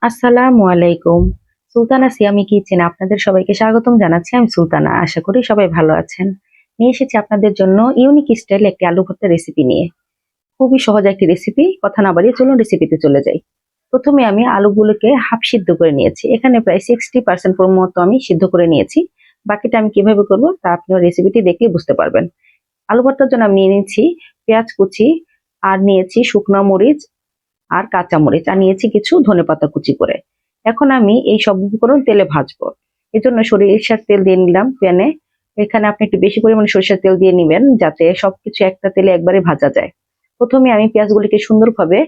আসসালামু আলাইকুম। সুলতানা সিয়ামি কিচেনে আপনাদের সবাইকে স্বাগতম জানাচ্ছি। আমি সুলতানা। আশা করি সবাই ভালো আছেন। নিয়ে এসেছি আপনাদের জন্য ইউনিক স্টাইল একটি আলু ভর্তা রেসিপি নিয়ে। খুবই সহজ একটি রেসিপি। কথা না বাড়িয়ে চলুন রেসিপিতে চলে যাই। প্রথমে আমি আলুগুলোকে হাফ সিদ্ধ করে নিয়েছি। এখানে প্রায় 60% মতো আমি সিদ্ধ করে নিয়েছি। বাকিটা আমি কিভাবে করব তা আপনিও রেসিপিটি দেখলেই বুঝতে পারবেন। আলু ভর্তার জন্য আমি নিয়ে নিয়েছি পেঁয়াজ কুচি, আর নিয়েছি শুকনো মরিচ আর কাঁচামরিচ, আর নিয়েছি কিছু ধনেপাতা কুচি করে। এখন আমি এই সব উপকরণ তেলে ভাজবো। এজন্য সরিষার তেল দিয়ে নিলাম প্যানে। এখানে আপনি একটু বেশি পরিমাণে সরিষার তেল দিয়ে নিবেন যাতে সবকিছু একটা তেলে একবারে ভাজা যায়। প্রথমে আমি পেঁয়াজগুলিকে সুন্দরভাবে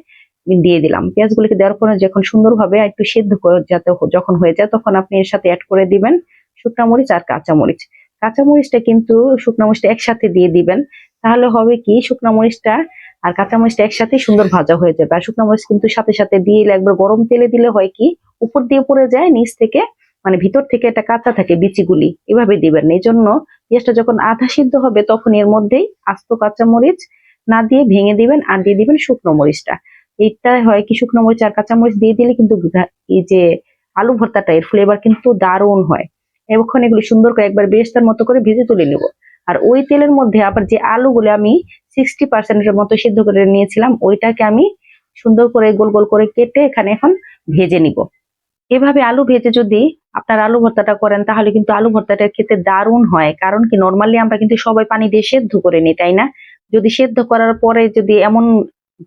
দিয়ে দিলাম। পেঁয়াজগুলিকে দেওয়ার পরে যখন সুন্দরভাবে একটু সেদ্ধ করে যাতে যখন হয়ে যায় তখন আপনি এর সাথে অ্যাড করে দিবেন শুকনো মরিচ আর কাঁচামরিচ। কাঁচামরিচটা কিন্তু শুকনো মরিচটা একসাথে দিয়ে দিবেন। তাহলে হবে কি শুকনো মরিচটা আর কাঁচামরিচটা একসাথে সুন্দর ভাজা হয়ে যাবে। আর শুকনো মরিচ কিন্তু সাথে সাথে দিয়ে একবার গরম তেলে দিলে হয় কি উপর দিয়ে পড়ে যায়, নিচ থেকে মানে ভিতর থেকে এটা কাঁচা থাকে বিচিগুলি, এভাবে দিবেন। এই জন্য পেঁয়াজটা যখন আধা সিদ্ধ হবে তখন এর মধ্যেই আস্ত কাঁচামরিচ না দিয়ে ভেঙে দিবেন আর দিয়ে দিবেন শুকনো মরিচটা। এইটা হয় কি শুকনো মরিচ আর কাঁচামরিচ দিয়ে দিলে কিন্তু এই যে আলু ভর্তাটা এর ফ্লেভার কিন্তু দারুণ হয়। এখন এগুলি সুন্দর করে একবার বেরেস্তার মতো করে ভেজে তুলে নেব। আর ওই তেলের মধ্যে আবার যে আলুগুলো আমি 60% মতো সিদ্ধ করে নিয়েছিলাম ওইটাকে আমি সুন্দর করে গোল গোল করে কেটে এখানে এখন ভেজে নিব। এভাবে আলু ভেজে যদি আপনার আলু ভর্তাটা করেন তাহলে কিন্তু আলু ভর্তাটা খেতে দারুণ হয়। কারণ কি নর্মালি আমরা কিন্তু সবাই পানি দিয়ে সেদ্ধ করে নিই, তাই না? যদি সেদ্ধ করার পরে যদি এমন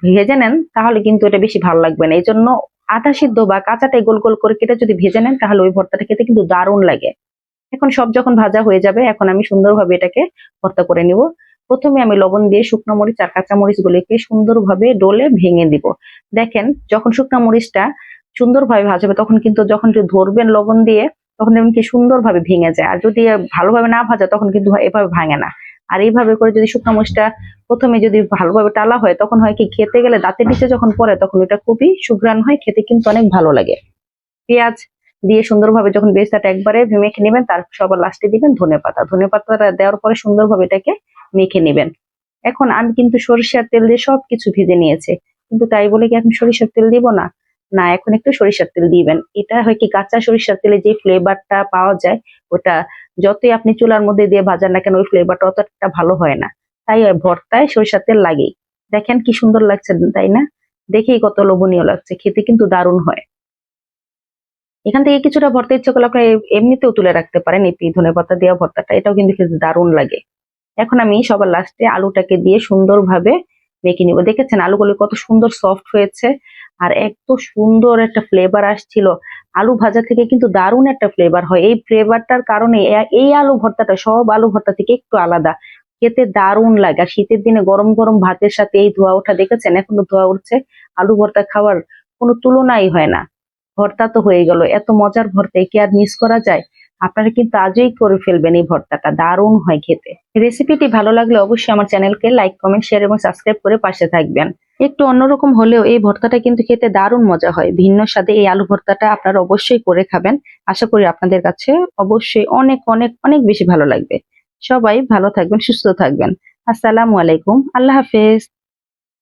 ভেজে নেন তাহলে কিন্তু এটা বেশি ভালো লাগবে না। এই জন্য আধা সিদ্ধ বা কাঁচাটাই গোল গোল করে কেটে যদি ভেজে নেন তাহলে ওই ভর্তাটা খেতে কিন্তু দারুণ লাগে। এখন সব যখন ভাজা হয়ে যাবে এখন আমি সুন্দরভাবে এটাকে ভর্তা করে নিব। প্রথমে আমি লবণ দিয়ে শুকনো মরিচ আর কাঁচা মরিচ গুলিকে সুন্দরভাবে ডলে ভেঙে দিব। দেখেন যখন শুকনো মরিচটা সুন্দরভাবে ভাজা হবে তখন কিন্তু যখন একটু ধরবেন লবণ দিয়ে তখন দেখবেন কি সুন্দরভাবে ভেঙে যায়। আর যদি ভালোভাবে না ভাজা তখন কিন্তু এভাবে ভাঙে না। আর এইভাবে করে যদি শুকনো মরিচটা প্রথমে যদি ভালোভাবে টালা হয় তখন হয় কি খেতে গেলে দাঁতের নিচে যখন পড়ে তখন এটা খুবই সুঘ্রাণ হয়, খেতে কিন্তু অনেক ভালো লাগে। পেঁয়াজ দিয়ে সুন্দরভাবে যখন বেরেস্তাটা একবারে মেখে নেবেন তার সবার লাস্টে দিবেন ধনেপাতা। ধনেপাতাটা দেওয়ার পরে সুন্দরভাবে এটাকে মেখে নেবেন। এখন আমি কিন্তু সরিষার তেল দিয়ে সবকিছু ভেজে নিয়েছি, কিন্তু তাই বলে কি এখন সরিষার তেল দিব না? না, এখন একটু সরিষার তেল দিবেন। এটা হয় কি কাঁচা সরিষার তেলে যে ফ্লেভারটা পাওয়া যায় ওটা যতই আপনি চুলার মধ্যে দিয়ে ভাজান না কেন ওই ফ্লেভারটা অতটা ভালো হয় না। তাই ভর্তায় সরিষার তেল লাগেই। দেখেন কি সুন্দর লাগছে তাই না? দেখেই কত লোভনীয় লাগছে, খেতে কিন্তু দারুণ হয়। এখান থেকে কিছুটা ভর্তা ইচ্ছে করলে আপনি এমনিতেও তুলে রাখতে পারেন। এই ধনেপাতা দেওয়া ভর্তাটা এটাও কিন্তু খেতে দারুণ লাগে। এখন আমি সবার লাস্টে আলুটাকে দিয়ে সুন্দরভাবে মেখে নিব। দেখেছেন আলুগুলো কত সুন্দর সফট হয়েছে আর এত সুন্দর একটা ফ্লেভার আসছিল। আলু ভাজা থেকে কিন্তু দারুণ একটা ফ্লেভার হয়। এই ফ্লেভারটার কারণে এই আলু ভর্তাটা সব আলু ভর্তা থেকে একটু আলাদা, খেতে দারুণ লাগে। আর শীতের দিনে গরম গরম ভাতের সাথে এই ধোয়া ওঠা দেখেছেন এখনো ধোয়া উঠছে, আলু ভর্তা খাওয়ার কোনো তুলনাই হয় না। ভর্তা তো হয়ে গেল, এত মজার ভর্তা কি আর মিস করা যায়? আপনারা কিন্তু আজই করে ফেলবেন, এই ভর্তাটা দারুণ হয় খেতে। রেসিপিটি ভালো লাগলে অবশ্যই আমার চ্যানেলকে লাইক কমেন্ট শেয়ার এবং সাবস্ক্রাইব করে পাশে থাকবেন। একটু অন্যরকম হলেও এই ভর্তাটা কিন্তু খেতে দারুণ মজা হয়। ভিন্ন স্বাদে এই আলু ভর্তাটা আপনারা অবশ্যই করে খাবেন। আশা করি আপনাদের কাছে অবশ্যই অনেক অনেক অনেক বেশি ভালো লাগবে। সবাই ভালো থাকবেন, সুস্থ থাকবেন। আসসালামু আলাইকুম, আল্লাহ হাফেজ।